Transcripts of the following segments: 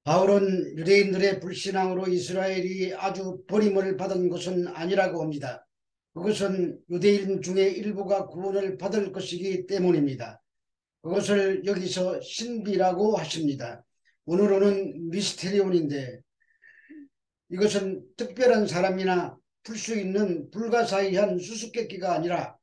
바울은 유대인들의 불신앙으로 이스라엘이 아주 버림을 받은 것은 아니라고 합니다. 그것은 유대인 중에 일부가 구원을 받을 것이기 때문입니다. 그것을 여기서 신비라고 하십니다. 오늘은 미스테리온인데 이것은 특별한 사람이나 풀 수 있는 불가사의한 수수께끼가 아니라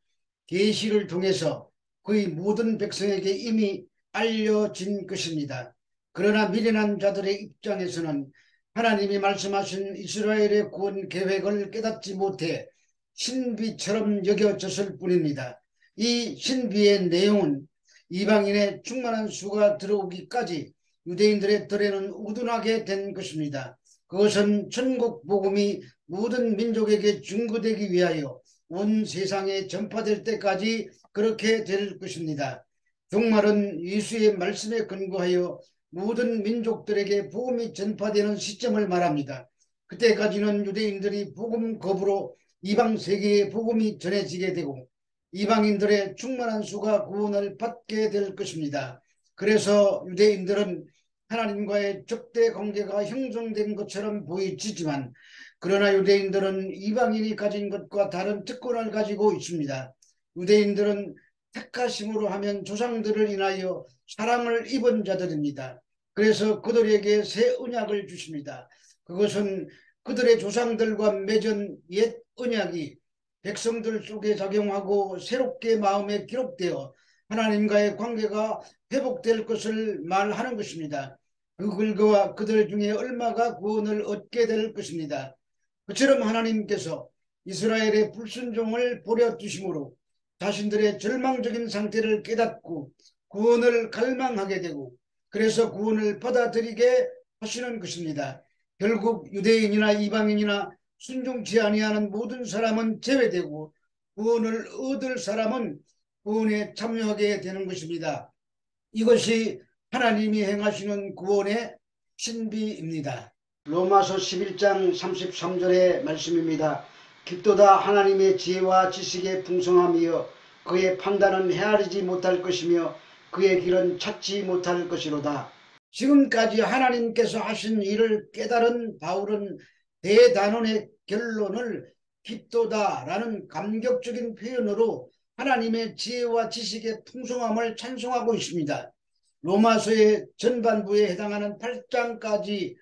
계시를 통해서 거의 모든 백성에게 이미 알려진 것입니다. 그러나 미련한 자들의 입장에서는 하나님이 말씀하신 이스라엘의 구원 계획을 깨닫지 못해 신비처럼 여겨졌을 뿐입니다. 이 신비의 내용은 이방인의 충만한 수가 들어오기까지 유대인들의 뜰에는 우둔하게 된 것입니다. 그것은 천국 복음이 모든 민족에게 증거되기 위하여 온 세상에 전파될 때까지 그렇게 될 것입니다. 종말은 예수의 말씀에 근거하여 모든 민족들에게 복음이 전파되는 시점을 말합니다. 그때까지는 유대인들이 복음 거부로 이방 세계에 복음이 전해지게 되고 이방인들의 충만한 수가 구원을 받게 될 것입니다. 그래서 유대인들은 하나님과의 적대 관계가 형성된 것처럼 보이지만 그러나 유대인들은 이방인이 가진 것과 다른 특권을 가지고 있습니다. 유대인들은 택하심으로 하면 조상들을 인하여 사랑을 입은 자들입니다. 그래서 그들에게 새 언약을 주십니다. 그것은 그들의 조상들과 맺은 옛 언약이 백성들 속에 작용하고 새롭게 마음에 기록되어 하나님과의 관계가 회복될 것을 말하는 것입니다. 그 글과 그들 중에 얼마가 구원을 얻게 될 것입니다. 그처럼 하나님께서 이스라엘의 불순종을 버려두심으로 자신들의 절망적인 상태를 깨닫고 구원을 갈망하게 되고 그래서 구원을 받아들이게 하시는 것입니다. 결국 유대인이나 이방인이나 순종치 아니하는 모든 사람은 제외되고 구원을 얻을 사람은 구원에 참여하게 되는 것입니다. 이것이 하나님이 행하시는 구원의 신비입니다. 로마서 11장 33절의 말씀입니다. 깊도다 하나님의 지혜와 지식의 풍성함이여 그의 판단은 헤아리지 못할 것이며 그의 길은 찾지 못할 것이로다. 지금까지 하나님께서 하신 일을 깨달은 바울은 대단원의 결론을 깊도다라는 감격적인 표현으로 하나님의 지혜와 지식의 풍성함을 찬송하고 있습니다. 로마서의 전반부에 해당하는 8장까지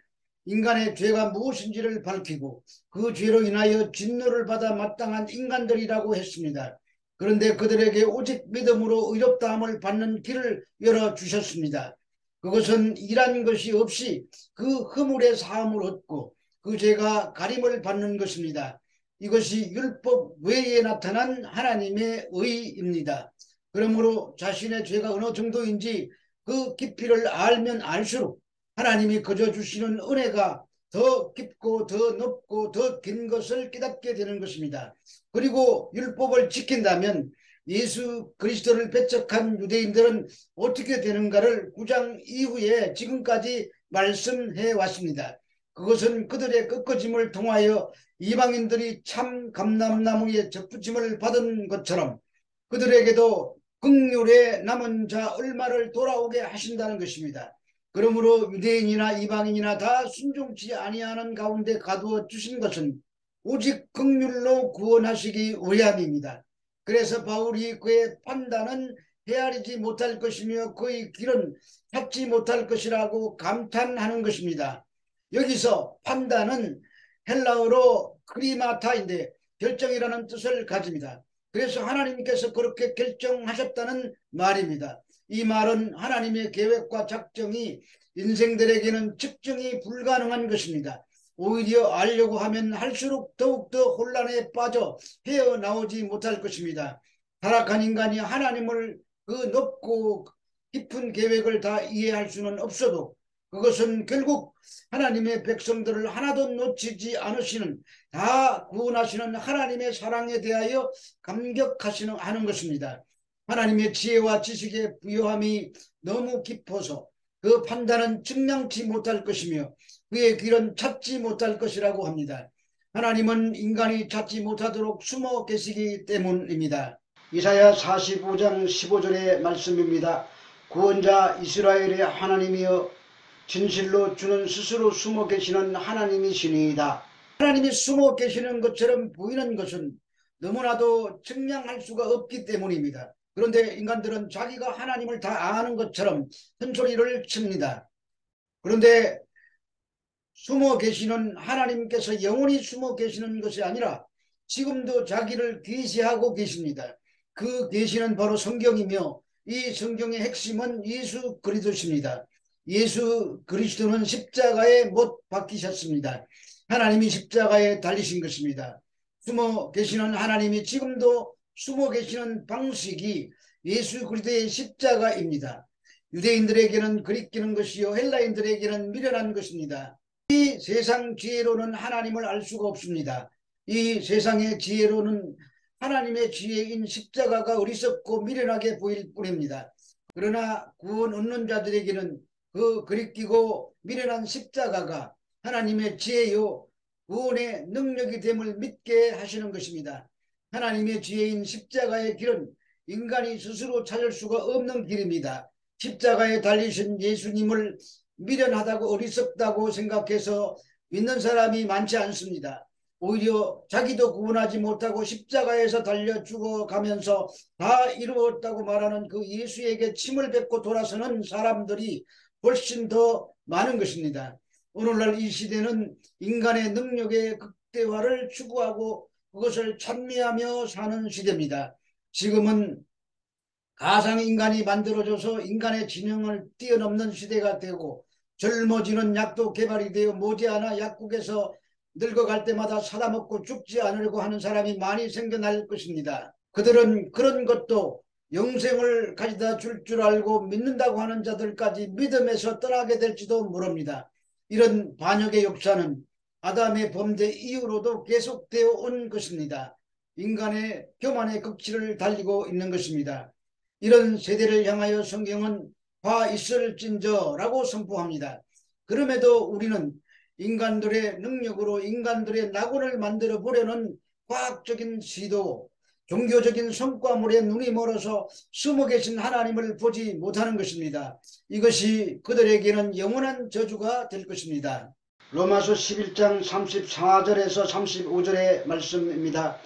인간의 죄가 무엇인지를 밝히고 그 죄로 인하여 진노를 받아 마땅한 인간들이라고 했습니다. 그런데 그들에게 오직 믿음으로 의롭다함을 받는 길을 열어주셨습니다. 그것은 일한 것이 없이 그 허물의 사함을 얻고 그 죄가 가림을 받는 것입니다. 이것이 율법 외에 나타난 하나님의 의입니다. 그러므로 자신의 죄가 어느 정도인지 그 깊이를 알면 알수록 하나님이 거저 주시는 은혜가 더 깊고 더 높고 더 긴 것을 깨닫게 되는 것입니다. 그리고 율법을 지킨다면 예수 그리스도를 배척한 유대인들은 어떻게 되는가를 9장 이후에 지금까지 말씀해 왔습니다. 그것은 그들의 꺾어짐을 통하여 이방인들이 참 감람나무에 접붙임을 받은 것처럼 그들에게도 긍휼의 남은 자 얼마를 돌아오게 하신다는 것입니다. 그러므로 유대인이나 이방인이나 다 순종치 아니하는 가운데 가두어 주신 것은 오직 긍휼로 구원하시기 위함입니다. 그래서 바울이 그의 판단은 헤아리지 못할 것이며 그의 길은 찾지 못할 것이라고 감탄하는 것입니다. 여기서 판단은 헬라어로 크리마타인데 결정이라는 뜻을 가집니다. 그래서 하나님께서 그렇게 결정하셨다는 말입니다. 이 말은 하나님의 계획과 작정이 인생들에게는 측정이 불가능한 것입니다. 오히려 알려고 하면 할수록 더욱더 혼란에 빠져 헤어나오지 못할 것입니다. 타락한 인간이 하나님을 그 높고 깊은 계획을 다 이해할 수는 없어도 그것은 결국 하나님의 백성들을 하나도 놓치지 않으시는 다 구원하시는 하나님의 사랑에 대하여 감격하시는 하는 것입니다. 하나님의 지혜와 지식의 부요함이 너무 깊어서 그 판단은 측량치 못할 것이며 그의 길은 찾지 못할 것이라고 합니다. 하나님은 인간이 찾지 못하도록 숨어 계시기 때문입니다. 이사야 45장 15절의 말씀입니다. 구원자 이스라엘의 하나님이여 진실로 주는 스스로 숨어 계시는 하나님이시니이다. 하나님이 숨어 계시는 것처럼 보이는 것은 너무나도 측량할 수가 없기 때문입니다. 그런데 인간들은 자기가 하나님을 다 아는 것처럼 큰소리를 칩니다. 그런데 숨어 계시는 하나님께서 영원히 숨어 계시는 것이 아니라 지금도 자기를 계시하고 계십니다. 그 계시는 바로 성경이며 이 성경의 핵심은 예수 그리스도십니다. 예수 그리스도는 십자가에 못 박히셨습니다. 하나님이 십자가에 달리신 것입니다. 숨어 계시는 하나님이 지금도 숨어 계시는 방식이 예수 그리스도의 십자가입니다. 유대인들에게는 그리끼는 것이요 헬라인들에게는 미련한 것입니다. 이 세상 지혜로는 하나님을 알 수가 없습니다. 이 세상의 지혜로는 하나님의 지혜인 십자가가 어리석고 미련하게 보일 뿐입니다. 그러나 구원 얻는 자들에게는 그 그리끼고 미련한 십자가가 하나님의 지혜요 구원의 능력이 됨을 믿게 하시는 것입니다. 하나님의 지혜인 십자가의 길은 인간이 스스로 찾을 수가 없는 길입니다. 십자가에 달리신 예수님을 미련하다고 어리석다고 생각해서 믿는 사람이 많지 않습니다. 오히려 자기도 구원하지 못하고 십자가에서 달려 죽어가면서 다 이루었다고 말하는 그 예수에게 침을 뱉고 돌아서는 사람들이 훨씬 더 많은 것입니다. 오늘날 이 시대는 인간의 능력의 극대화를 추구하고 그것을 찬미하며 사는 시대입니다. 지금은 가상인간이 만들어져서 인간의 지능을 뛰어넘는 시대가 되고 젊어지는 약도 개발이 되어 머지않아 약국에서 늙어갈 때마다 사다 먹고 죽지 않으려고 하는 사람이 많이 생겨날 것입니다. 그들은 그런 것도 영생을 가져다 줄 알고 믿는다고 하는 자들까지 믿음에서 떠나게 될지도 모릅니다. 이런 반역의 역사는 아담의 범죄 이후로도 계속되어 온 것입니다. 인간의 교만의 극치를 달리고 있는 것입니다. 이런 세대를 향하여 성경은 화 있을진저라고 선포합니다. 그럼에도 우리는 인간들의 능력으로 인간들의 낙원을 만들어 보려는 과학적인 시도, 종교적인 성과물에 눈이 멀어서 숨어 계신 하나님을 보지 못하는 것입니다. 이것이 그들에게는 영원한 저주가 될 것입니다. 로마서 11장 34절에서 35절의 말씀입니다.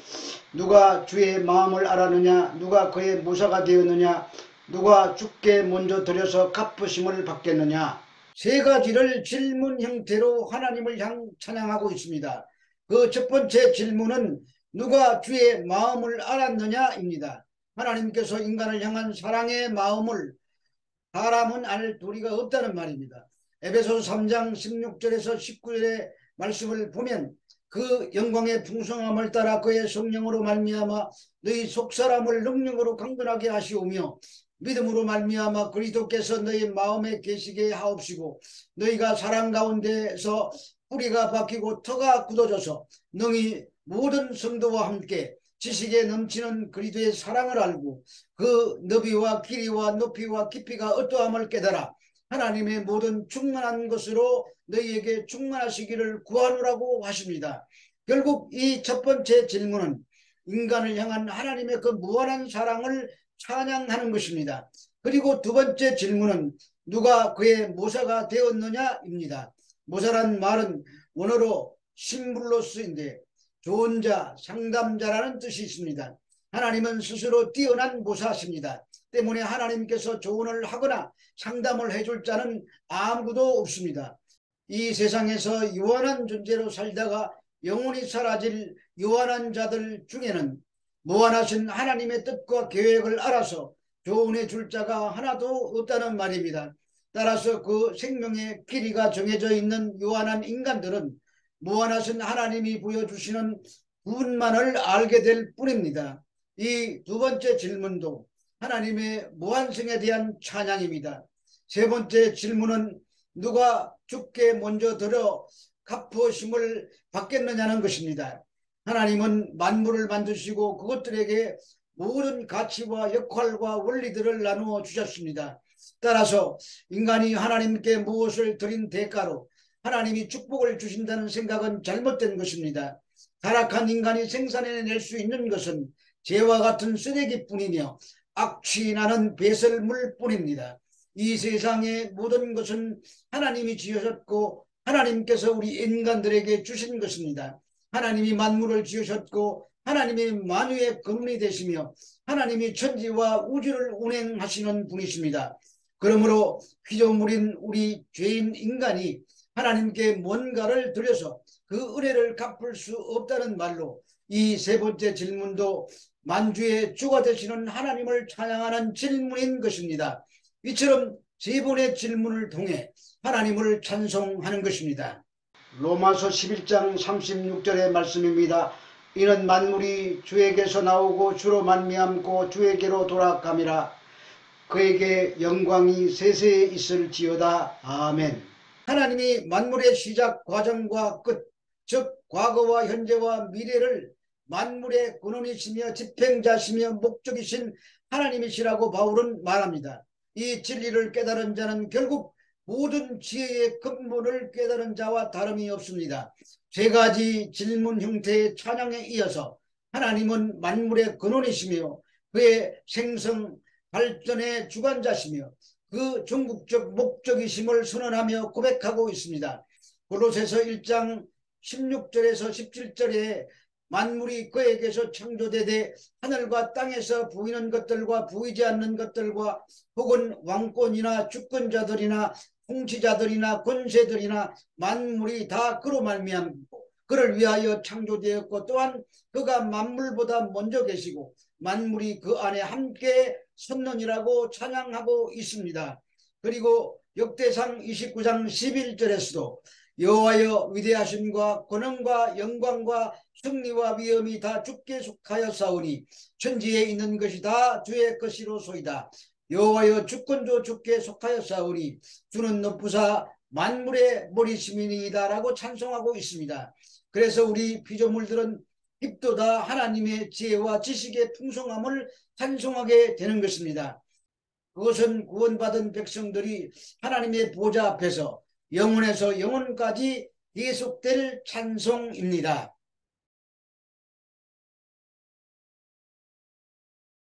누가 주의 마음을 알았느냐? 누가 그의 모사가 되었느냐? 누가 주께 먼저 드려서 갚으심을 받겠느냐? 세 가지를 질문 형태로 하나님을 찬양하고 있습니다. 그 첫 번째 질문은 누가 주의 마음을 알았느냐입니다. 하나님께서 인간을 향한 사랑의 마음을 사람은 알 도리가 없다는 말입니다. 에베소서 3장 16절에서 19절의 말씀을 보면 그 영광의 풍성함을 따라 그의 성령으로 말미암아 너희 속사람을 능력으로 강건하게 하시오며 믿음으로 말미암아 그리스도께서 너희 마음에 계시게 하옵시고 너희가 사랑 가운데서 뿌리가 박히고 터가 굳어져서 너희 모든 성도와 함께 지식에 넘치는 그리스도의 사랑을 알고 그 너비와 길이와 높이와 깊이가 어떠함을 깨달아 하나님의 모든 충만한 것으로 너희에게 충만하시기를 구하노라고 하십니다. 결국 이 첫 번째 질문은 인간을 향한 하나님의 그 무한한 사랑을 찬양하는 것입니다. 그리고 두 번째 질문은 누가 그의 모사가 되었느냐입니다. 모사란 말은 원어로 심블로스인데 좋은 자, 상담자라는 뜻이 있습니다. 하나님은 스스로 뛰어난 모사십니다. 때문에 하나님께서 조언을 하거나 상담을 해줄 자는 아무도 없습니다. 이 세상에서 유한한 존재로 살다가 영원히 사라질 유한한 자들 중에는 무한하신 하나님의 뜻과 계획을 알아서 조언해 줄 자가 하나도 없다는 말입니다. 따라서 그 생명의 길이가 정해져 있는 유한한 인간들은 무한하신 하나님이 보여주시는 분만을 알게 될 뿐입니다. 이 두 번째 질문도 하나님의 무한성에 대한 찬양입니다. 세 번째 질문은 누가 주께 먼저 들어 갚으심을 받겠느냐는 것입니다. 하나님은 만물을 만드시고 그것들에게 모든 가치와 역할과 원리들을 나누어 주셨습니다. 따라서 인간이 하나님께 무엇을 드린 대가로 하나님이 축복을 주신다는 생각은 잘못된 것입니다. 타락한 인간이 생산해낼 수 있는 것은 죄와 같은 쓰레기뿐이며 악취나는 배설물뿐입니다. 이 세상의 모든 것은 하나님이 지으셨고 하나님께서 우리 인간들에게 주신 것입니다. 하나님이 만물을 지으셨고 하나님이 만유의 근원이 되시며 하나님이 천지와 우주를 운행하시는 분이십니다. 그러므로 피조물인 우리 죄인 인간이 하나님께 뭔가를 드려서 그 은혜를 갚을 수 없다는 말로 이 세 번째 질문도 만주의 주가 되시는 하나님을 찬양하는 질문인 것입니다. 이처럼 세 번의 질문을 통해 하나님을 찬송하는 것입니다. 로마서 11장 36절의 말씀입니다. 이는 만물이 주에게서 나오고 주로 만미암고 주에게로 돌아감이라. 그에게 영광이 세세에 있을지어다. 아멘. 하나님이 만물의 시작 과정과 끝, 즉 과거와 현재와 미래를 만물의 근원이시며 집행자시며 목적이신 하나님이시라고 바울은 말합니다. 이 진리를 깨달은 자는 결국 모든 지혜의 근본을 깨달은 자와 다름이 없습니다. 세 가지 질문 형태의 찬양에 이어서 하나님은 만물의 근원이시며 그의 생성 발전의 주관자시며 그 궁극적 목적이심을 선언하며 고백하고 있습니다. 골로새서 1장 16절에서 17절에 만물이 그에게서 창조되되 하늘과 땅에서 보이는 것들과 보이지 않는 것들과 혹은 왕권이나 주권자들이나 통치자들이나 권세들이나 만물이 다 그로 말미암고 그를 위하여 창조되었고 또한 그가 만물보다 먼저 계시고 만물이 그 안에 함께 섰느니라고 찬양하고 있습니다. 그리고 역대상 29장 11절에서도 여호와여 위대하심과 권능과 영광과 승리와 위엄이 다 주께 속하였사오니 천지에 있는 것이 다 주의 것이로소이다. 여호와여 주권도 주께 속하였사오니 주는 높으사 만물의 머리시민이다 라고 찬송하고 있습니다. 그래서 우리 피조물들은 입도다 하나님의 지혜와 지식의 풍성함을 찬송하게 되는 것입니다. 그것은 구원받은 백성들이 하나님의 보좌 앞에서 영원에서 영원까지 계속될 찬송입니다.